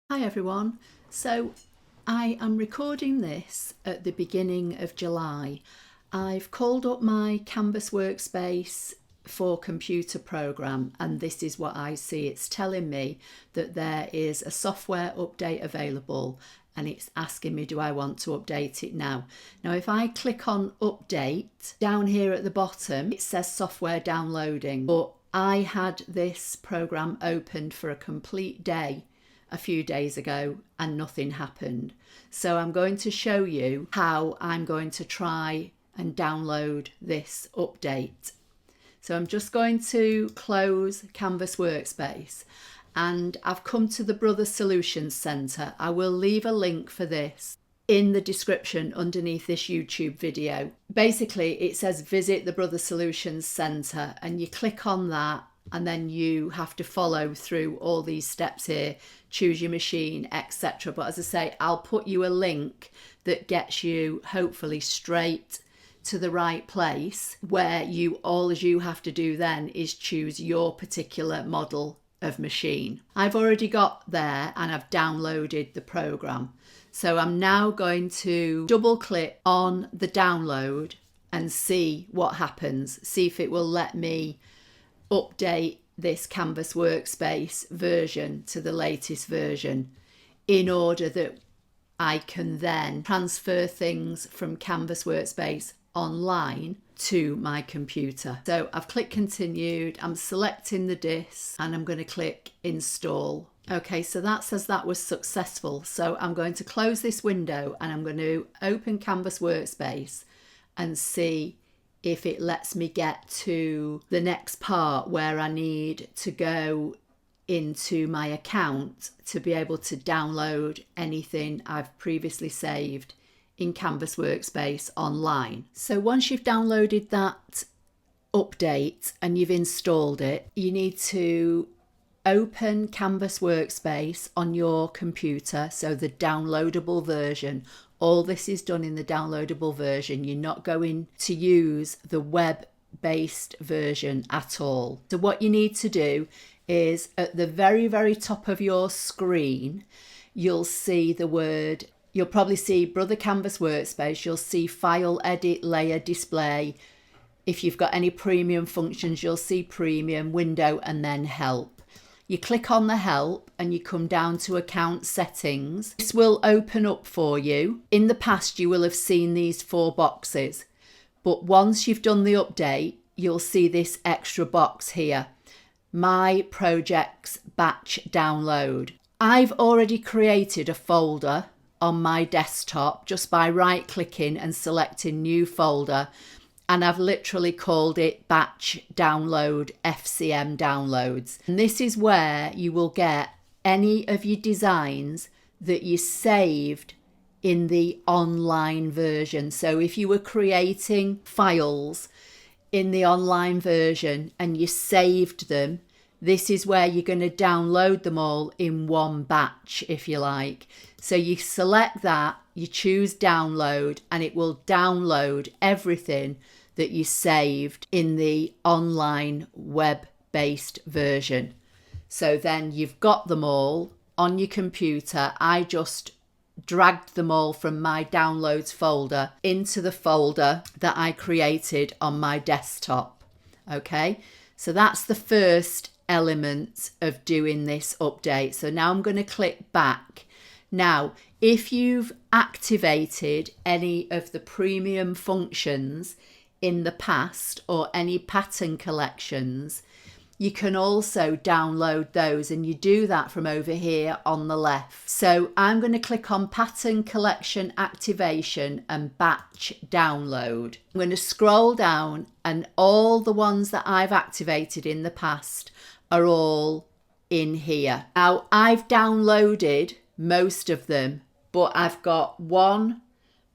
Hi everyone. So I am recording this at the beginning of July. I've called up my Canvas Workspace for computer program and this is what I see. It's telling me that there is a software update available and it's asking me, do I want to update it now? Now if I click on update, down here at the bottom it says software downloading, but I had this program opened for a complete day a few days ago and nothing happened. So I'm going to show you how I'm going to try and download this update. So I'm just going to close Canvas Workspace and I've come to the Brothers Solutions Centre. I will leave a link for this in the description underneath this YouTube video. Basically it says visit the Brothers Solutions Centre and you click on that and then you have to follow through all these steps here, choose your machine, etc. But as I say, I'll put you a link that gets you hopefully straight to the right place where all you have to do then is choose your particular model of machine. I've already got there and I've downloaded the program. So I'm now going to double click on the download and see what happens, see if it will let me update this Canvas Workspace version to the latest version in order that I can then transfer things from Canvas Workspace online to my computer. So I've clicked continued, I'm selecting the disk and I'm going to click install. Okay, so that says that was successful. So I'm going to close this window and I'm going to open Canvas Workspace and see if it lets me get to the next part where I need to go into my account to be able to download anything I've previously saved in Canvas Workspace online. So once you've downloaded that update and you've installed it, you need to open Canvas Workspace on your computer, so the downloadable version. All this is done in the downloadable version. You're not going to use the web-based version at all. So what you need to do is at the very, very top of your screen, you'll see the word, you'll probably see Brother Canvas Workspace, you'll see File, Edit, Layer, Display. If you've got any premium functions, you'll see Premium, Window, and then Help. You click on the help and you come down to account settings. This will open up for you. In the past, you will have seen these 4 boxes, but once you've done the update, you'll see this extra box here, My Projects Batch Download. I've already created a folder on my desktop just by right clicking and selecting new folder. And I've literally called it Batch Download FCM Downloads. And this is where you will get any of your designs that you saved in the online version. So if you were creating files in the online version and you saved them, this is where you're going to download them all in one batch, if you like. So you select that, you choose download, and it will download everything that you saved in the online web-based version. So then you've got them all on your computer. I just dragged them all from my downloads folder into the folder that I created on my desktop. Okay, so that's the first element of doing this update. So now I'm going to click back. Now, if you've activated any of the premium functions in the past or any pattern collections, you can also download those, and you do that from over here on the left. So I'm going to click on Pattern Collection Activation and Batch Download. I'm going to scroll down and all the ones that I've activated in the past are all in here. Now I've downloaded most of them, but I've got one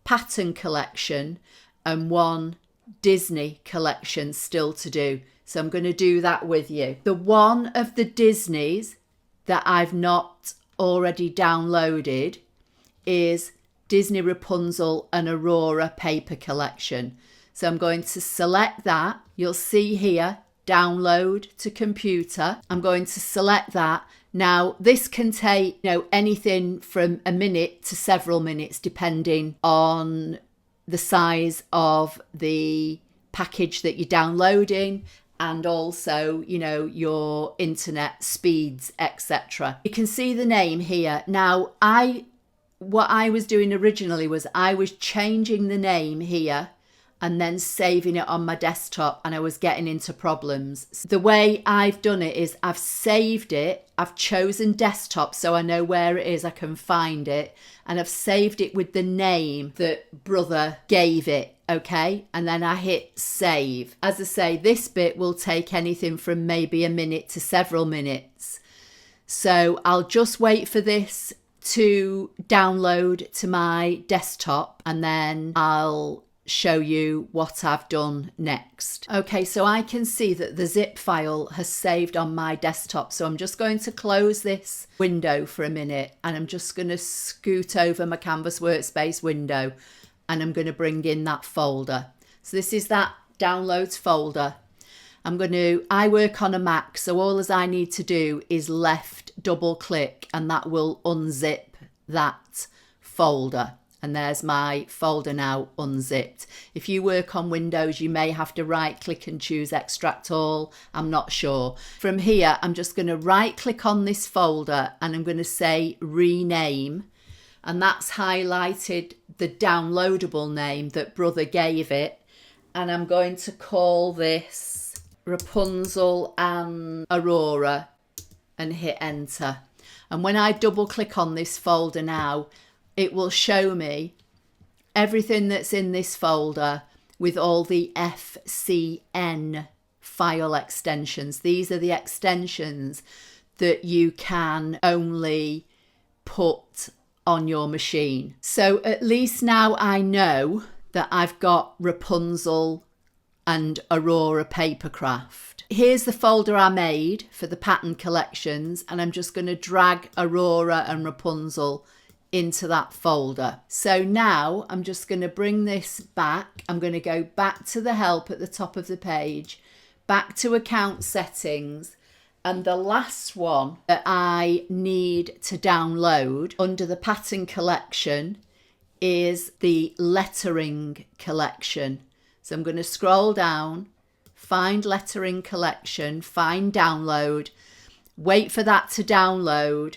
pattern collection and one Disney collection still to do. So I'm going to do that with you. The one of the Disneys that I've not already downloaded is Disney Rapunzel and Aurora paper collection. So I'm going to select that. You'll see here download to computer. I'm going to select that. Now this can take, anything from a minute to several minutes depending on the size of the package that you're downloading and also, your internet speeds, etc. You can see the name here. Now what I was doing originally was I was changing the name here and then saving it on my desktop, and I was getting into problems. The way I've done it is I've saved it, I've chosen desktop so I know where it is, I can find it, and I've saved it with the name that Brother gave it, okay? And then I hit save. As I say, this bit will take anything from maybe a minute to several minutes. So I'll just wait for this to download to my desktop and then I'll show you what I've done next. Okay, so I can see that the zip file has saved on my desktop, so I'm just going to close this window for a minute and I'm just going to scoot over my Canvas Workspace window and I'm going to bring in that folder. So this is that downloads folder. I work on a Mac, so all as I need to do is left double click and that will unzip that folder. And there's my folder now unzipped. If you work on Windows, you may have to right click and choose extract all. I'm not sure. From here, I'm just going to right click on this folder and I'm going to say rename. And that's highlighted the downloadable name that Brother gave it. And I'm going to call this Rapunzel and Aurora and hit enter. And when I double click on this folder now, it will show me everything that's in this folder with all the FCN file extensions. These are the extensions that you can only put on your machine. So at least now I know that I've got Rapunzel and Aurora Papercraft. Here's the folder I made for the pattern collections, and I'm just going to drag Aurora and Rapunzel into that folder. So now I'm just going to bring this back. I'm going to go back to the help at the top of the page, back to account settings, and the last one that I need to download under the pattern collection is the lettering collection. So I'm going to scroll down, find lettering collection, find download, wait for that to download.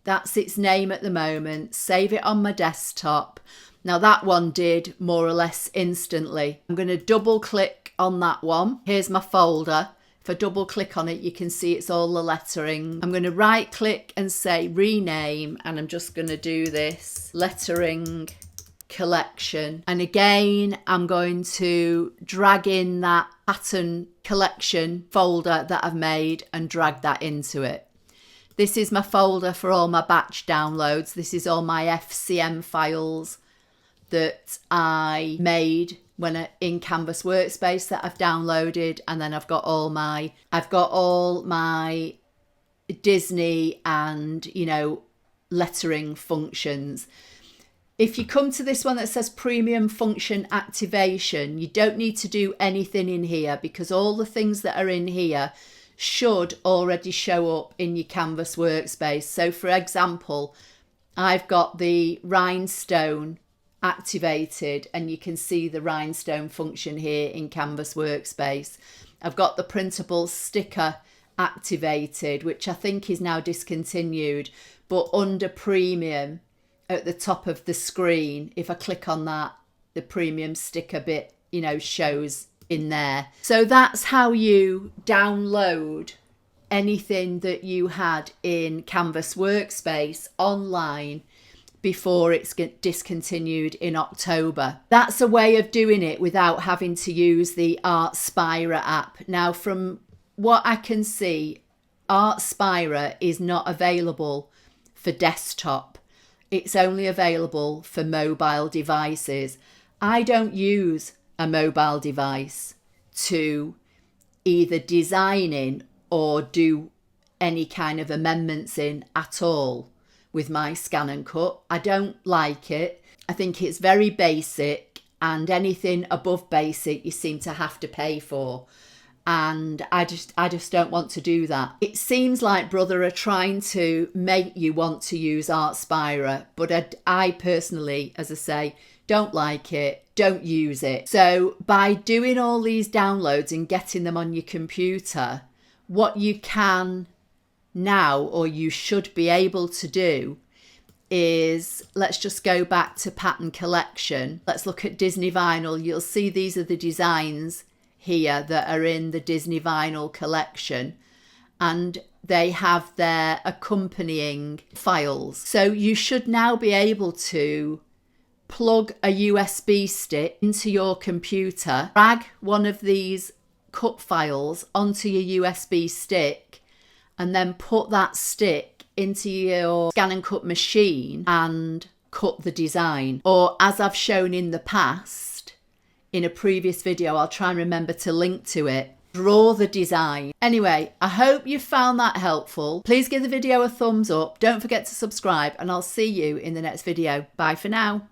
That's its name at the moment. Save it on my desktop. Now that one did more or less instantly. I'm going to double click on that one. Here's my folder. If I double click on it, you can see it's all the lettering. I'm going to right click and say rename, and I'm just going to do this lettering collection. And again, I'm going to drag in that pattern collection folder that I've made and drag that into it. This is my folder for all my batch downloads. This is all my FCM files that I made in Canvas Workspace that I've downloaded, and then I've got all my Disney and lettering functions. If you come to this one that says premium function activation, you don't need to do anything in here because all the things that are in here should already show up in your Canvas Workspace. So for example, I've got the rhinestone activated and you can see the rhinestone function here in Canvas Workspace. I've got the printable sticker activated, which I think is now discontinued, but under premium at the top of the screen, if I click on that, the premium sticker bit, shows in there. So that's how you download anything that you had in Canvas Workspace online before it's discontinued in October. That's a way of doing it without having to use the ArtSpira app. Now, from what I can see, ArtSpira is not available for desktop. It's only available for mobile devices. I don't use a mobile device to either design in or do any kind of amendments in at all with my ScanNCut. I don't like it. I think it's very basic, and anything above basic you seem to have to pay for. and I just don't want to do that. It seems like Brother are trying to make you want to use Artspira, but I personally, as I say, don't like it, don't use it. So by doing all these downloads and getting them on your computer, what you can now, or you should be able to do, is, let's just go back to pattern collection. Let's look at Disney Vinyl. You'll see these are the designs here that are in the Disney Vinyl collection, and they have their accompanying files. So you should now be able to plug a USB stick into your computer, drag one of these cut files onto your USB stick, and then put that stick into your ScanNCut machine and cut the design. Or, as I've shown in the past, in a previous video, I'll try and remember to link to it, draw the design. Anyway, I hope you found that helpful. Please give the video a thumbs up. Don't forget to subscribe, and I'll see you in the next video. Bye for now.